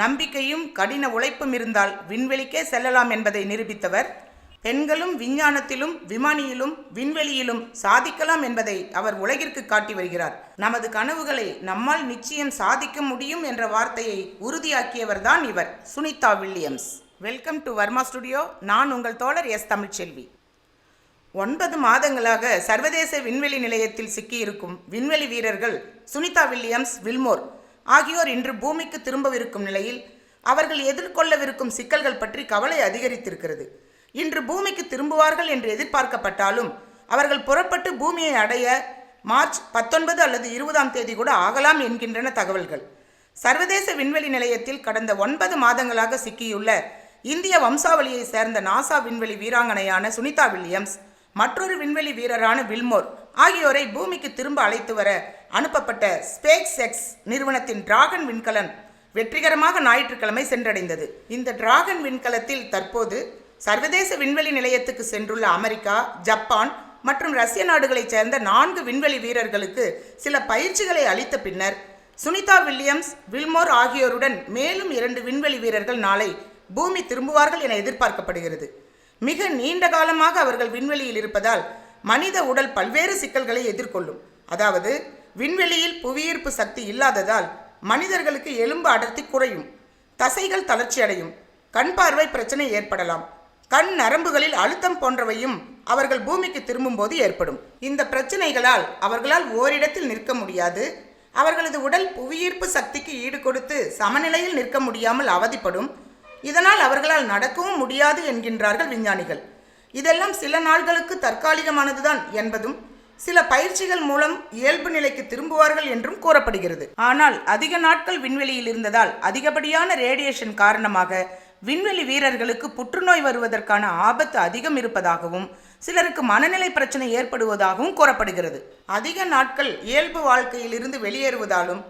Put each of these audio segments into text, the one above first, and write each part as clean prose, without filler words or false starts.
நம்பிக்கையும் கடின உழைப்பும் இருந்தால் விண்வெளிக்கே செல்லலாம் என்பதை நிரூபித்தவர். பெண்களும் விஞ்ஞானத்திலும் விமானியிலும் விண்வெளியிலும் சாதிக்கலாம் என்பதை அவர் உலகிற்கு காட்டி வருகிறார். நமது கனவுகளை நம்மால் நிச்சயம் சாதிக்க முடியும் என்ற வார்த்தையை உறுதியாக்கியவர் தான் இவர், Sunita Williams. Welcome to Varma studio. நான் உங்கள் தோழர் எஸ் தமிழ்ச்செல்வி. 9 மாதங்களாக சர்வதேச விண்வெளி நிலையத்தில் சிக்கியிருக்கும் விண்வெளி வீரர்கள் சுனிதா வில்லியம்ஸ், வில்மோர் ஆகியோர் இன்று பூமிக்கு திரும்பவிருக்கும் நிலையில் அவர்கள் எதிர்கொள்ளவிருக்கும் சிக்கல்கள் பற்றி கவலை அதிகரித்திருக்கிறது. இன்று பூமிக்கு திரும்புவார்கள் என்று எதிர்பார்க்கப்பட்டாலும் அவர்கள் புறப்பட்டு பூமியை அடைய மார்ச் 19 அல்லது 20ஆம் தேதி கூட ஆகலாம் என்கின்றன தகவல்கள். சர்வதேச விண்வெளி நிலையத்தில் கடந்த 9 மாதங்களாக சிக்கியுள்ள இந்திய வம்சாவளியை சேர்ந்த நாசா விண்வெளி வீராங்கனையான சுனிதா வில்லியம்ஸ், மற்றொரு விண்வெளி வீரரான வில்மோர் ஆகியோரை பூமிக்கு திரும்ப அழைத்து வர அனுப்பப்பட்ட ஸ்பேஸ் எக்ஸ் நிறுவனத்தின் டிராகன் விண்கலம் வெற்றிகரமாக ஞாயிற்றுக்கிழமை சென்றடைந்தது. இந்த டிராகன் விண்கலத்தில் தற்போது சர்வதேச விண்வெளி நிலையத்துக்கு சென்றுள்ள அமெரிக்கா, ஜப்பான் மற்றும் ரஷ்ய நாடுகளைச் சேர்ந்த 4 விண்வெளி வீரர்களுக்கு சில பயிற்சிகளை அளித்த பின்னர் சுனிதா வில்லியம்ஸ், வில்மோர் ஆகியோருடன் மேலும் 2 விண்வெளி வீரர்கள் நாளை பூமி திரும்புவார்கள் என எதிர்பார்க்கப்படுகிறது. மிக நீண்ட காலமாக அவர்கள் விண்வெளியில் இருப்பதால் மனித உடல் பல்வேறு சிக்கல்களை எதிர்கொள்ளும். அதாவது விண்வெளியில் புவியீர்ப்பு சக்தி இல்லாததால் மனிதர்களுக்கு எலும்பு அடர்த்தி குறையும், தசைகள் தளர்ச்சி அடையும், கண் பார்வை பிரச்சனை ஏற்படலாம், கண் நரம்புகளில் அழுத்தம் போன்றவையும் அவர்கள் பூமிக்கு திரும்பும் போது ஏற்படும். இந்த பிரச்சனைகளால் அவர்களால் ஓரிடத்தில் நிற்க முடியாது. அவர்களது உடல் புவியீர்ப்பு சக்திக்கு ஈடு கொடுத்து சமநிலையில் நிற்க முடியாமல் அவதிப்படும். இதனால் அவர்களால் நடக்கவும் முடியாது என்கின்றார்கள் விஞ்ஞானிகள். இதெல்லாம் சில நாள்களுக்கு தற்காலிகமானதுதான் என்பதும் சில பயிற்சிகள் மூலம் இயல்பு நிலைக்கு திரும்புவார்கள் என்றும் கூறப்படுகிறது. ஆனால் அதிக நாட்கள் விண்வெளியில் இருந்ததால் அதிகப்படியான ரேடியேஷன் காரணமாக விண்வெளி வீரர்களுக்கு புற்றுநோய் வருவதற்கான ஆபத்து அதிகம் இருப்பதாகவும் சிலருக்கு மனநிலை பிரச்சனை ஏற்படுவதாகவும் கூறப்படுகிறது. அதிக நாட்கள் இயல்பு வாழ்க்கையில் இருந்து வெளியேறுவதாலும்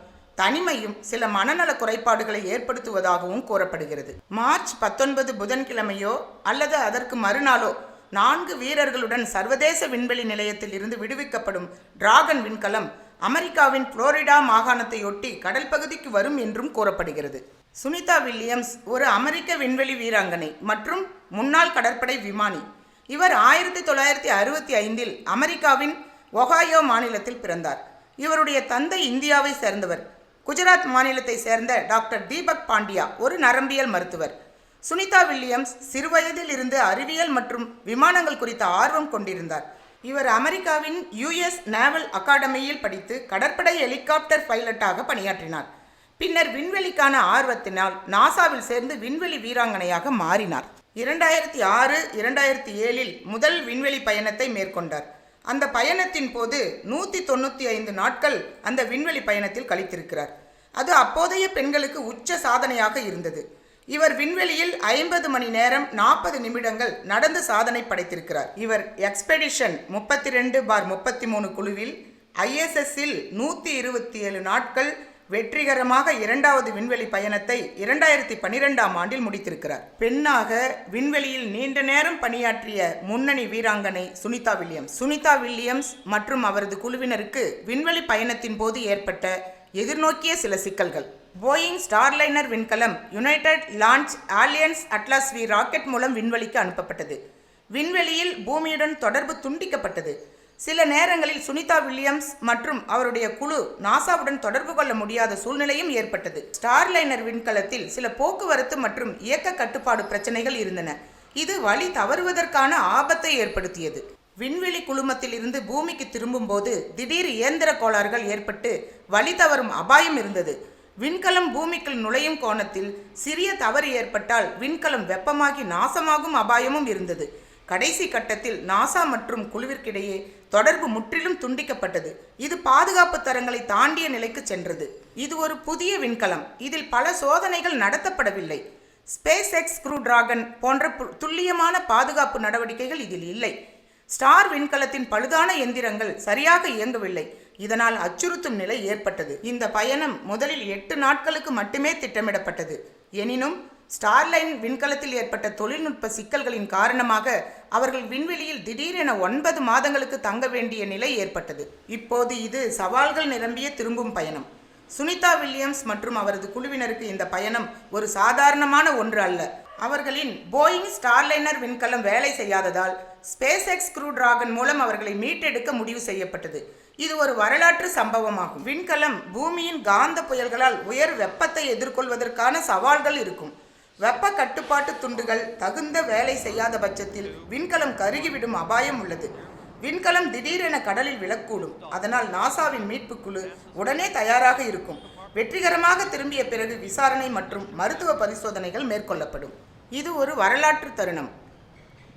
தனிமையும் சில மனநல குறைபாடுகளை ஏற்படுத்துவதாகவும் கூறப்படுகிறது. மார்ச் 19 புதன்கிழமையோ அல்லது அதற்கு மறுநாளோ 4 வீரர்களுடன் சர்வதேச விண்வெளி நிலையத்தில் இருந்து விடுவிக்கப்படும் டிராகன் விண்கலம் அமெரிக்காவின் புளோரிடா மாகாணத்தையொட்டி கடல் பகுதிக்கு வரும் என்றும் கூறப்படுகிறது. சுனிதா வில்லியம்ஸ் ஒரு அமெரிக்க விண்வெளி வீராங்கனை மற்றும் முன்னாள் கடற்படை விமானி. இவர் 1965இல் அமெரிக்காவின் ஒஹாயோ மாநிலத்தில் பிறந்தார். இவருடைய தந்தை இந்தியாவை சேர்ந்தவர். குஜராத் மாநிலத்தை சேர்ந்த டாக்டர் தீபக் பாண்டியா ஒரு நரம்பியல் மருத்துவர். சுனிதா வில்லியம்ஸ் சிறுவயதில் இருந்து அறிவியல் மற்றும் விமானங்கள் குறித்த ஆர்வம் கொண்டிருந்தார். இவர் அமெரிக்காவின் US நேவல் அகாடமியில் படித்து கடற்படை ஹெலிகாப்டர் பைலட்டாக பணியாற்றினார். பின்னர் விண்வெளிக்கான ஆர்வத்தினால் நாசாவில் சேர்ந்து விண்வெளி வீராங்கனையாக மாறினார். 2006-2007இல் முதல் விண்வெளி பயணத்தை மேற்கொண்டார். அந்த பயணத்தின் போது 195 நாட்கள் அந்த விண்வெளி பயணத்தில் கழித்திருக்கிறார். அது அப்போதைய பெண்களுக்கு உச்ச சாதனையாக இருந்தது. இவர் விண்வெளியில் 50 மணி நேரம் 40 நிமிடங்கள் நடந்து சாதனை படைத்திருக்கிறார். இவர் எக்ஸ்பெடிஷன் 32/33 குழுவில் ISS-இல் 127 நாட்கள் வெற்றிகரமாக 2வது விண்வெளி பயணத்தை 2012ஆம் ஆண்டில் முடித்திருக்கிறார். பெண்ணாக விண்வெளியில் நீண்ட நேரம் பணியாற்றிய முன்னணி வீராங்கனை சுனிதா வில்லியம்ஸ். சுனிதா வில்லியம்ஸ் மற்றும் அவரது குழுவினருக்கு விண்வெளி பயணத்தின் போது ஏற்பட்ட எதிர்நோக்கிய சில சிக்கல்கள். போயிங் ஸ்டார்லைனர் விண்கலம் United launch alliance atlas V rocket மூலம் விண்வெளிக்கு அனுப்பப்பட்டது. விண்வெளியில் பூமியுடன் தொடர்பு துண்டிக்கப்பட்டது. சில நேரங்களில் சுனிதா வில்லியம்ஸ் மற்றும் அவருடைய குழு நாசாவுடன் தொடர்பு கொள்ள முடியாத சூழ்நிலையும் ஏற்பட்டது. ஸ்டார்லைனர் விண்கலத்தில் சில போக்குவரத்து மற்றும் இயக்க கட்டுப்பாடு பிரச்சனைகள் இருந்தன. இது வழி தவறுவதற்கான ஆபத்தை ஏற்படுத்தியது. விண்வெளி குழுமத்தில் இருந்து பூமிக்கு திரும்பும் போது திடீர் இயந்திர கோளாறுகள் ஏற்பட்டு வழி தவறும் அபாயம் இருந்தது. விண்கலம் பூமிக்குள் நுழையும் கோணத்தில் சிறிய தவறு ஏற்பட்டால் விண்கலம் வெப்பமாகி நாசமாகும் அபாயமும் இருந்தது. கடைசி கட்டத்தில் நாசா மற்றும் குழுவிற்கிடையே தொடர்பு முற்றிலும் துண்டிக்கப்பட்டது. இது பாதுகாப்பு தரங்களை தாண்டிய நிலைக்கு சென்றது. இது ஒரு புதிய விண்கலம். இதில் பல சோதனைகள் நடத்தப்படவில்லை. ஸ்பேஸ் எக்ஸ் க்ரூ டிராகன் போன்ற துல்லியமான பாதுகாப்பு நடவடிக்கைகள் இதில் இல்லை. ஸ்டார் விண்கலத்தின் பழுதான எந்திரங்கள் சரியாக இயங்கவில்லை. இதனால் அச்சுறுத்தும் நிலை ஏற்பட்டது. இந்த பயணம் முதலில் 8 நாட்களுக்கு மட்டுமே திட்டமிடப்பட்டது. எனினும் ஸ்டார்லைன் விண்கலத்தில் ஏற்பட்ட தொழில்நுட்ப சிக்கல்களின் காரணமாக அவர்கள் விண்வெளியில் திடீரென 9 மாதங்களுக்கு தங்க வேண்டிய நிலை ஏற்பட்டது. இப்போது இது சவால்கள் நிரம்பிய திரும்பும் பயணம். சுனிதா வில்லியம்ஸ் மற்றும் அவரது குழுவினருக்கு இந்த பயணம் ஒரு சாதாரணமான ஒன்று அல்ல. அவர்களின் போயிங் ஸ்டார்லைனர் விண்கலம் வேலை செய்யாததால் ஸ்பேஸ் எக்ஸ் க்ரூ டிராகன் மூலம் அவர்களை மீட்டெடுக்க முடிவு செய்யப்பட்டது. இது ஒரு வரலாற்று சம்பவமாகும். விண்கலம் பூமியின் காந்த புயல்களால் உயர் வெப்பத்தை எதிர்கொள்வதற்கான சவால்கள் இருக்கும். வெப்ப கட்டுப்பாட்டு துண்டுகள் தகுந்த வேலை செய்யாத பட்சத்தில் விண்கலம் கருகிவிடும் அபாயம் உள்ளது. விண்கலம் திடீரென கடலில் விழக்கூடும். அதனால் நாசாவின் மீட்பு குழு உடனே தயாராக இருக்கும். வெற்றிகரமாக திரும்பிய பிறகு விசாரணை மற்றும் மருத்துவ பரிசோதனைகள் மேற்கொள்ளப்படும். இது ஒரு வரலாற்று தருணம்.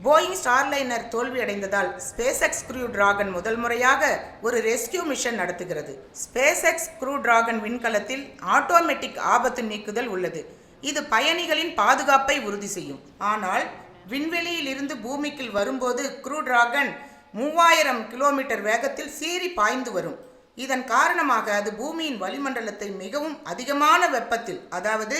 போயிங் ஸ்டார்லைனர் தோல்வியடைந்ததால் ஸ்பேஸ் எக்ஸ் க்ரூ டிராகன் முதல் முறையாக ஒரு ரெஸ்கியூ மிஷன் நடத்துகிறது. ஸ்பேஸ் எக்ஸ் க்ரூ டிராகன் விண்கலத்தில் ஆட்டோமேட்டிக் ஆபத்து நீக்குதல் உள்ளது. இது பயணிகளின் பாதுகாப்பை உறுதி செய்யும். ஆனால் விண்வெளியில் இருந்து பூமிக்கு வரும்போது க்ரூ டிராகன் 3000 கிலோமீட்டர் வேகத்தில் சீறி பாய்ந்து வரும். இதன் காரணமாக அது பூமியின் வளிமண்டலத்தை மிகவும் அதிகமான வெப்பத்தில், அதாவது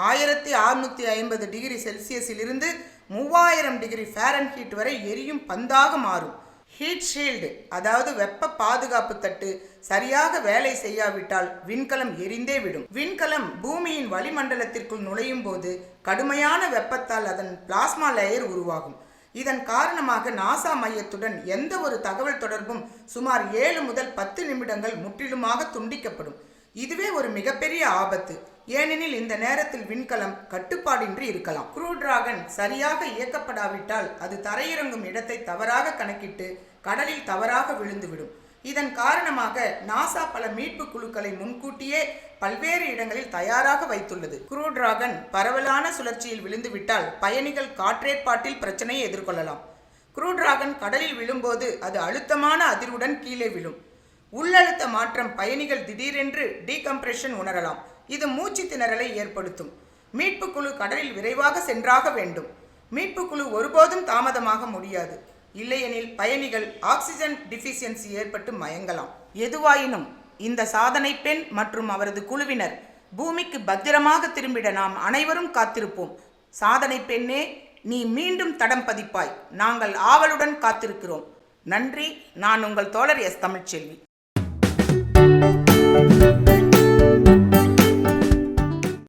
1650 டிகிரி செல்சியஸிலிருந்து 3000 டிகிரி ஃபாரன்ஹீட் வரை எரியும் பந்தாக மாறும். ஹீட் ஷீல்டு, அதாவது வெப்ப பாதுகாப்பு தட்டு சரியாக வேலை செய்யாவிட்டால் விண்கலம் எரிந்தே விடும். விண்கலம் பூமியின் வளிமண்டலத்திற்குள் நுழையும் போது கடுமையான வெப்பத்தால் அதன் பிளாஸ்மா லேயர் உருவாகும். இதன் காரணமாக நாசா மையத்துடன் எந்த ஒரு தகவல் தொடர்பும் சுமார் 7 முதல் 10 நிமிடங்கள் முற்றிலுமாக துண்டிக்கப்படும். இதுவே ஒரு மிகப்பெரிய ஆபத்து. ஏனெனில் இந்த நேரத்தில் விண்கலம் கட்டுப்பாடின்றி இருக்கலாம். க்ரூ டிராகன் சரியாக இயக்கப்படாவிட்டால் அது தரையிறங்கும் இடத்தை தவறாக கணக்கிட்டு கடலில் தவறாக விழுந்துவிடும். இதன் காரணமாக நாசா பல மீட்பு குழுக்களை முன்கூட்டியே பல்வேறு இடங்களில் தயாராக வைத்துள்ளது. க்ரூ டிராகன் பரவலான சுழற்சியில் விழுந்துவிட்டால் பயணிகள் காற்றேற்பாட்டில் பிரச்சனையை எதிர்கொள்ளலாம். க்ரூ டிராகன் கடலில் விழும்போது அது அழுத்தமான அதிர்வுடன் கீழே விழும். உள்ளழுத்த மாற்றம் பயணிகள் திடீரென்று டீகம்ப்ரெஷன் உணரலாம். இது மூச்சு திணறலை ஏற்படுத்தும். மீட்பு குழு கடலில் விரைவாக சென்றாக வேண்டும். மீட்பு குழு ஒருபோதும் தாமதமாக முடியாது. இல்லையெனில் பயணிகள் ஆக்சிஜன் டிஃபிஷியன்சி ஏற்பட்டு மயங்கலாம். எதுவாயினும் இந்த சாதனை பெண் மற்றும் அவரது குழுவினர் பூமிக்கு பத்திரமாக திரும்பிட நாம் அனைவரும் காத்திருப்போம். சாதனை பெண்ணே, நீ மீண்டும் தடம் பதிப்பாய். நாங்கள் ஆவலுடன் காத்திருக்கிறோம். நன்றி. நான் உங்கள் தோழர் எஸ் தமிழ்ச்செல்வி.